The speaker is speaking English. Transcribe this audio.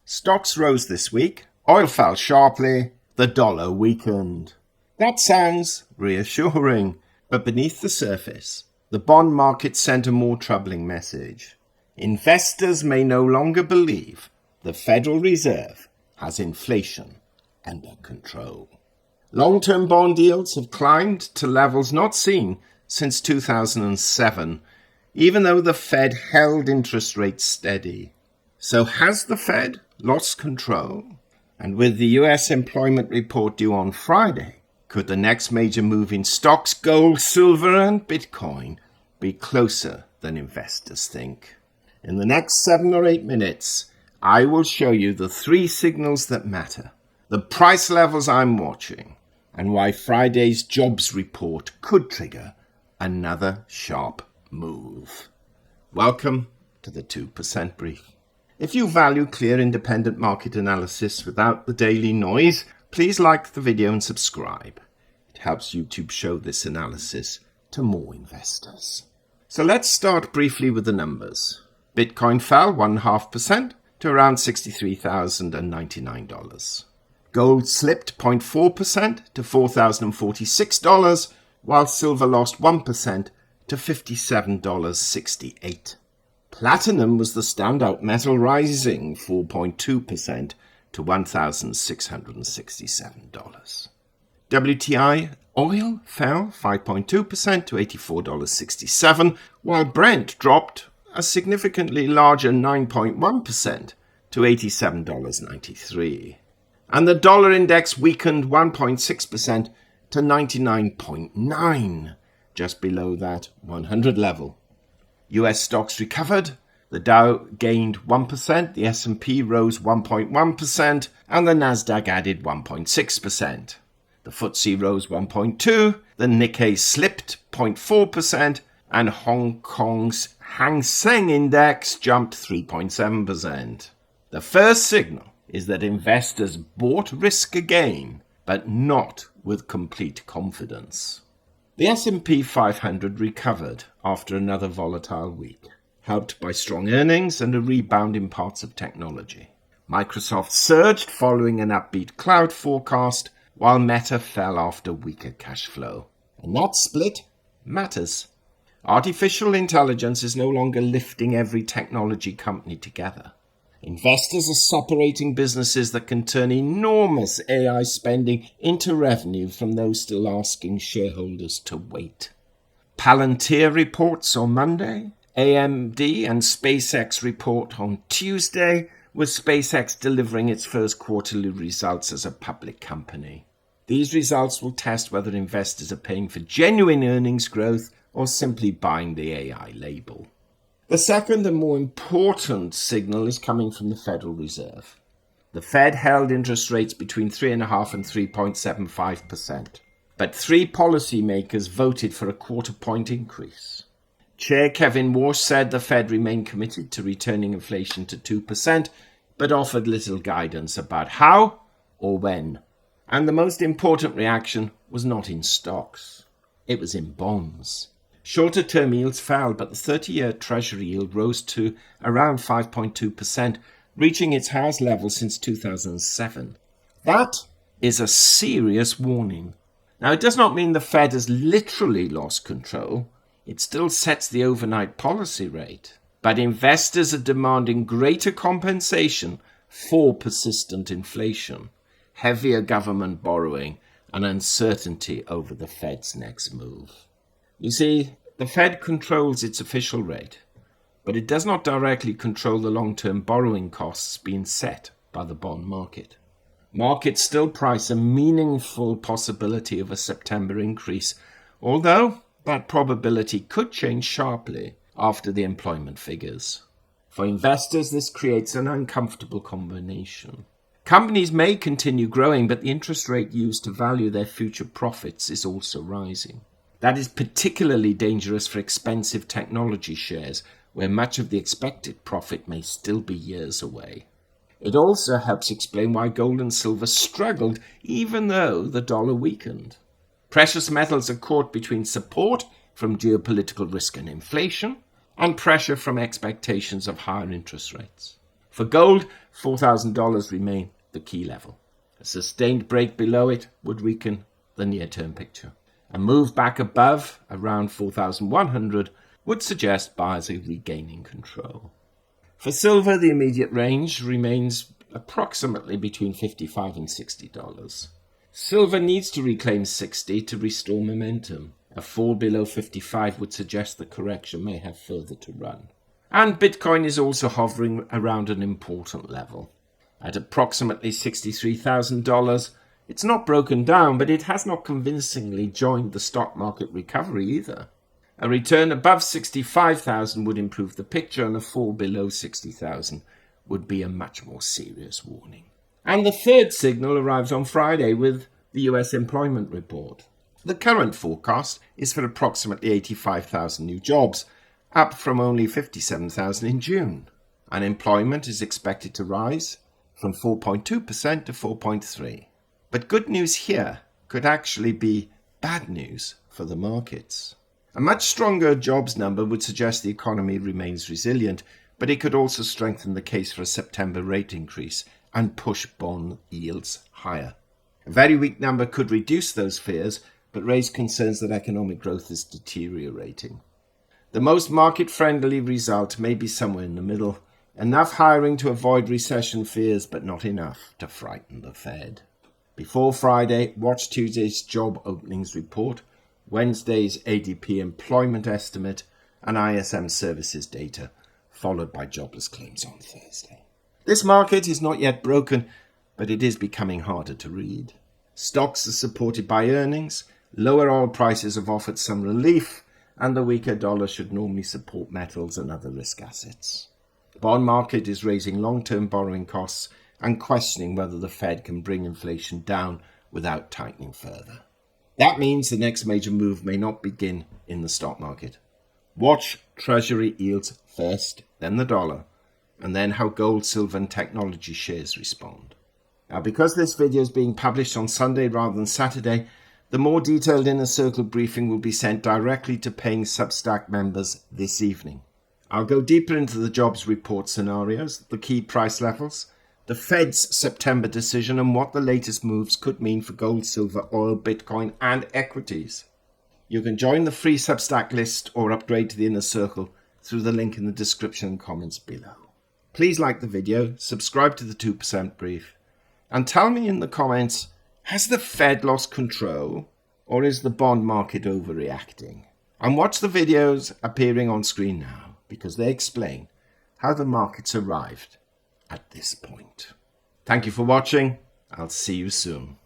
Stocks rose this week, oil fell sharply, the dollar weakened. That sounds reassuring, but beneath the surface, the bond market sent a more troubling message. Investors may no longer believe the Federal Reserve has inflation under control. Long-term bond yields have climbed to levels not seen since 2007, even though the Fed held interest rates steady. So has the Fed lost control? And with the US employment report due on Friday, could the next major move in stocks, gold, silver, and Bitcoin be closer than investors think? In the next 7 or 8 minutes, I will show you the 3 signals that matter, the price levels I'm watching, and why Friday's jobs report could trigger another sharp move. Welcome to the 2% Brief. If you value clear independent market analysis without the daily noise, please like the video and subscribe. It helps YouTube show this analysis to more investors. So let's start briefly with the numbers. Bitcoin fell 1.5% to around $63,099. Gold slipped 0.4% to $4,046, while silver lost 1% to $57.68. Platinum was the standout metal, rising 4.2% to $1,667. WTI oil fell 5.2% to $84.67, while Brent dropped a significantly larger 9.1% to $87.93. And the dollar index weakened 1.6% to 99.9, just below that 100 level. US stocks recovered. The Dow gained 1%, the S&P rose 1.1%, and the Nasdaq added 1.6%. The FTSE rose 1.2%, the Nikkei slipped 0.4%, and Hong Kong's Hang Seng Index jumped 3.7%. The first signal is that investors bought risk again, but not with complete confidence. The S&P 500 recovered after another volatile week, helped by strong earnings and a rebound in parts of technology. Microsoft surged following an upbeat cloud forecast, while Meta fell after weaker cash flow. And that split matters. Artificial intelligence is no longer lifting every technology company together. Investors are separating businesses that can turn enormous AI spending into revenue from those still asking shareholders to wait. Palantir reports on Monday, AMD and SpaceX report on Tuesday, with SpaceX delivering its first quarterly results as a public company. These results will test whether investors are paying for genuine earnings growth or simply buying the AI label. The second and more important signal is coming from the Federal Reserve. The Fed held interest rates between 3.5% and 3.75%, but 3 policymakers voted for a quarter-point increase. Chair Kevin Warsh said the Fed remained committed to returning inflation to 2%, but offered little guidance about how or when. And the most important reaction was not in stocks. It was in bonds. Shorter-term yields fell, but the 30-year Treasury yield rose to around 5.2%, reaching its highest level since 2007. That is a serious warning. Now, it does not mean the Fed has literally lost control. It still sets the overnight policy rate. But investors are demanding greater compensation for persistent inflation, heavier government borrowing, and uncertainty over the Fed's next move. You see, the Fed controls its official rate, but it does not directly control the long-term borrowing costs being set by the bond market. Markets still price a meaningful possibility of a September increase, although that probability could change sharply after the employment figures. For investors, this creates an uncomfortable combination. Companies may continue growing, but the interest rate used to value their future profits is also rising. That is particularly dangerous for expensive technology shares, where much of the expected profit may still be years away. It also helps explain why gold and silver struggled even though the dollar weakened. Precious metals are caught between support from geopolitical risk and inflation, and pressure from expectations of higher interest rates. For gold, $4,000 remain the key level. A sustained break below it would weaken the near-term picture. A move back above, around 4,100, would suggest buyers are regaining control. For silver, the immediate range remains approximately between $55 and $60. Silver needs to reclaim 60 to restore momentum. A fall below 55 would suggest the correction may have further to run. And Bitcoin is also hovering around an important level. At approximately $63,000, it's not broken down, but it has not convincingly joined the stock market recovery either. A return above 65,000 would improve the picture, and a fall below 60,000 would be a much more serious warning. And the third signal arrives on Friday with the US employment report. The current forecast is for approximately 85,000 new jobs, up from only 57,000 in June. Unemployment is expected to rise from 4.2% to 4.3%. But good news here could actually be bad news for the markets. A much stronger jobs number would suggest the economy remains resilient, but it could also strengthen the case for a September rate increase and push bond yields higher. A very weak number could reduce those fears, but raise concerns that economic growth is deteriorating. The most market-friendly result may be somewhere in the middle, enough hiring to avoid recession fears, but not enough to frighten the Fed. Before Friday, watch Tuesday's job openings report, Wednesday's ADP employment estimate, and ISM services data, followed by jobless claims on Thursday. This market is not yet broken, but it is becoming harder to read. Stocks are supported by earnings, lower oil prices have offered some relief, and the weaker dollar should normally support metals and other risk assets. The bond market is raising long-term borrowing costs and questioning whether the Fed can bring inflation down without tightening further. That means the next major move may not begin in the stock market. Watch Treasury yields first, then the dollar, and then how gold, silver, and technology shares respond. Now, because this video is being published on Sunday rather than Saturday, the more detailed Inner Circle briefing will be sent directly to paying Substack members this evening. I'll go deeper into the jobs report scenarios, the key price levels, the Fed's September decision, and what the latest moves could mean for gold, silver, oil, Bitcoin, and equities. You can join the free Substack list or upgrade to the Inner Circle through the link in the description and comments below. Please like the video, subscribe to the 2% Brief, and tell me in the comments, has the Fed lost control, or is the bond market overreacting? And watch the videos appearing on screen now, because they explain how the markets arrived at this point. Thank you for watching. I'll see you soon.